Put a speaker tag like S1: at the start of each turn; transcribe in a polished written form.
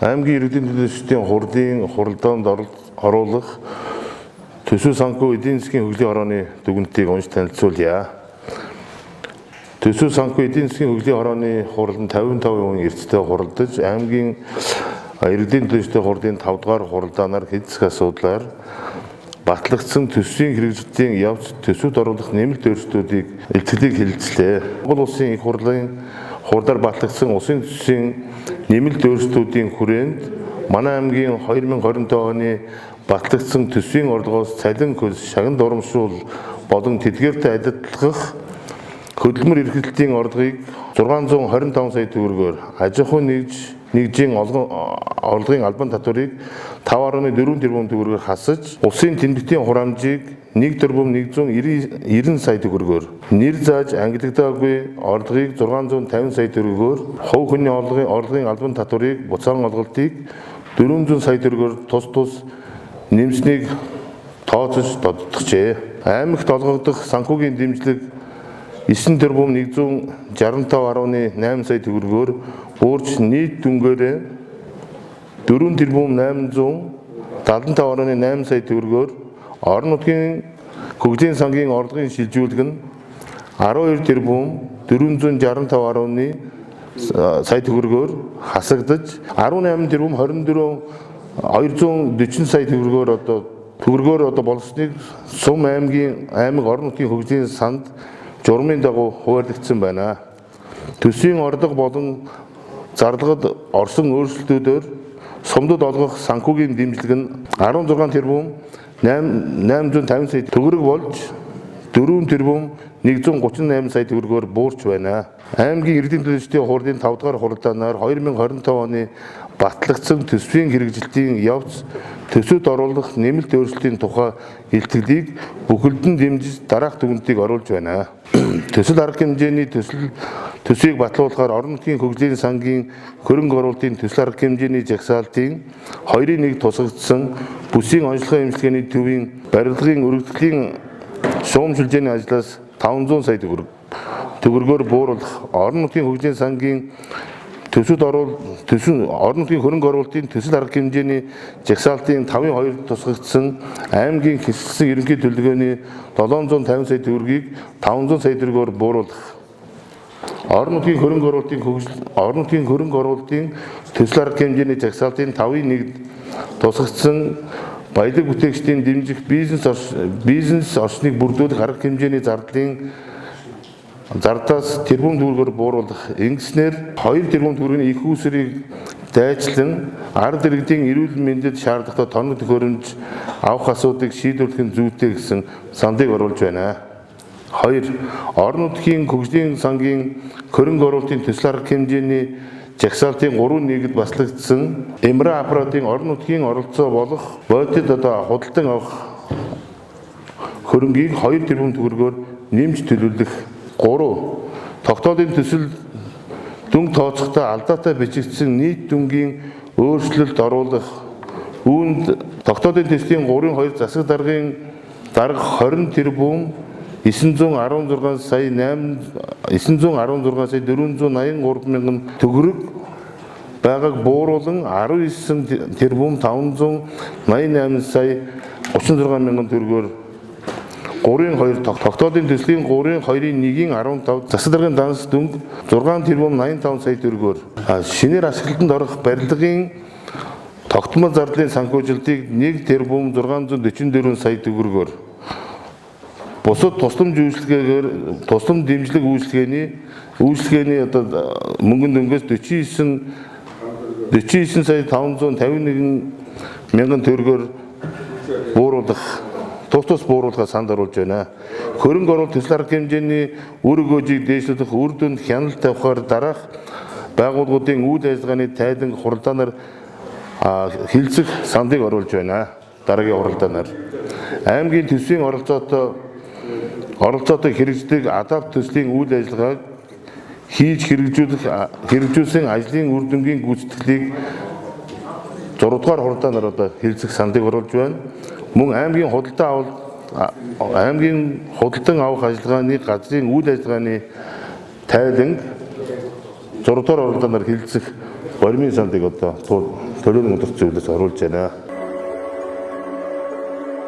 S1: аймгийн иргэдийн төлөөлөлтийн хурлын хуралдаанд оруулах төсөв санхүү эдийн засгийн хөгжлийн хорооны дүгнэлтийг унш танилцуулъя. Төсөв санхүү эдийн засгийн хөгжлийн хорооны хурал нь 55% эрсдэлтэй хуралдаж, аймгийн иргэдийн төлөөлөлтийн хурлын 5 дугаар хуралдаанаар хэдсэх асуудлаар батлагдсан төсвийн хэрэгжилтийн явц төсөвд оруулах нэмэлт өөрчлөлтүүдийг илтгэлийг хэлэлцлээ. Монгол улсын их хурлын хурдаар батлагдсан улсын төсвийн нэмэлт өөрчлөлтүүдийн хүрээнд манай аймгийн 2025 оны батлагдсан төсвийн орлогоос цалин хөлс, шагнал урамшуул болон тэдгээртэй адилтлах хөдөлмөр эрхлэлтийн орлогыг 625 сая төгрөгөөр, аж ахуйн нэгжийн орлогын албан татварыг 5.4 тэрбум төгрөгөөр хасаж, улсын тэмдэгтийн хураамжийг 1.190 сая төгрөгөөр, нэр зааж ангилагдаагүй орлогыг 650 сая төгрөгөөр, хувь хүний орлогын албан татварыг буцаан олголтыг 400 сая төгрөгөөр тус нэмснийг тооцож тодтогчээ. Аймагт олгогдох санхүүгийн дэмжлэг 9 тэрбум 165.8 сая төгрөгөөр буурч нийт дүнгээрээ 4 тэрбум 875.8 сая төгрөгөөр, орон нутгийн хөгжлийн сангийн орлогын шилжүүлэг нь 12 тэрбум 465.1 сая төгрөгөөр хасагдаж, 18 тэрбум 240 сая төгрөгөөр болсныг сум аймаг орон нутгийн хөгжлийн санд журмын дагуу хуваарлагдсан байна. Төсвийн орлого болон зарлагад орсон өөрчлөлтүүдээр сумдад олгох санхүүгийн дэмжлэг нь 16 тэрбум 850 сая төгрөг болж 4 тэрбум 138 сая төгрөгөөр буурч байна. Аймгийн иргэдийн төлөөлөлтийн хурлын 5 дугаар хуралдаанаар 2025 оны батлагдсан төсвийн хэрэгжилтийн явц төсөвд оруулах нэмэлт өөрчлөлтийн тухай илтгэлийг бүхэлдэн дэмжиж дараах дүгнэлтийг оруулж байна. Төсөл арга хэмжээний төсвийг батлуулахаар орон нутгийн хөгжлийн сангийн хөрөнгө оруулалтын төсөл арга хэмжээний жагсаалтын 2/1 тусгагдсан бүсийн онцлогын эмчилгээний төвийн барилгын өргөдлийн шуумжилжээний ажлаас 500 сая төгрөгөөр бууруулах, орон нутгийн хөгжлийн сангийн орон нутгийн хөрөнгө оруулалтын төсөл арга хэмжээний жагсаалтын 5/2 тусгагдсан аймгийн хэсэгсэн ерөнхий төлөвлөгөөний 750 сая төгрөгийг 500 сая төгрөгөөр бууруулах, орон нутгийн хөрөнгө оруулалтын төсөл арга хэмжээний жагсаалтын 5/1 тусгагдсан баялаг бүтээгчдийн дэмжих бизнес орчныг бүрдүүлэх арга хэмжээний зардаас тэрбум төгрөгөөр бууруулах, ингэснээр 2 тэрбум төгрөгийн их үүсвэрийг дайчлан ард иргэдийн эрүүл мэндэд шаардлагатай тоног төхөөрөмж авах асуудыг шийдвэрлэх нь зүйтэй гэсэн сандыг оруулж байна. 2. Орон нутгийн хөгжлийн сангийн хөрөнгө оруулалтын төсөл арга хэмжээний жагсаалтын 3/1-д батлагдсан эмрэ аппаратын орон нутгийн оролцоо болох бодит худалдан авах хөрөнгийг 2 тэрбум төгрөгөөр нэмж төлөвлөх. 3. Тогтоодын төсөл дүнг тооцохдоо алдаатай бичигдсэн нийт дүнгийн өөрчлөлт оруулах. Үүнд тогтоодын төслийн 3/2 засаг дарга 20 тэрбум 916 сая 483 мянган төгрөг байгааг бууруулан 19 тэрбум 588 сая 36 мянган төгрөгөөр 3/2 тогтоодын төслийн 3/2-1-ийн 15 засаг даргын данс дүнг 6 тэрбум 85 сая төгрөгөөр шинээр ашиглалтанд орох барилгын тогтмол зардлын санхүүжилтийг 1 тэрбум 644 сая төгрөгөөр, бусад туслам дэмжлэг үйлчилгээний мөнгөн дөнгөөс 49 сая 551 мянган төгрөгөөр тус бууруулахаар санд оруулж байна. Хөрөнгө оруулалт төсөл арга хэмжээний үр өгөөжийг дээшлүүлэх, үр дүнд хяналт тавихаар дараах байгууллагуудын үйл ажиллагааны тайлан хуралдаанаар хэлцэх сандыг оруулж байна. Дараагийн хуралдаанаар аймгийн төсвийн оролцоотой хэрэгждэг адапт төслийн үйл ажиллагааг хийж хэрэгжүүлсэн ажлын үр дүнгийн гүйцэтгэлийг 6 дугаар хуралдаанаар хэлцэх сандыг оруулж байна. Мөн аймгийн худалдан авах ажиллагааны газрын үйл ажиллагааны тайланг 6 дугаар хуралдаанаар хэлцэх боримын сандыг төлөөлөн удирдах зөвлөс оруулж байна.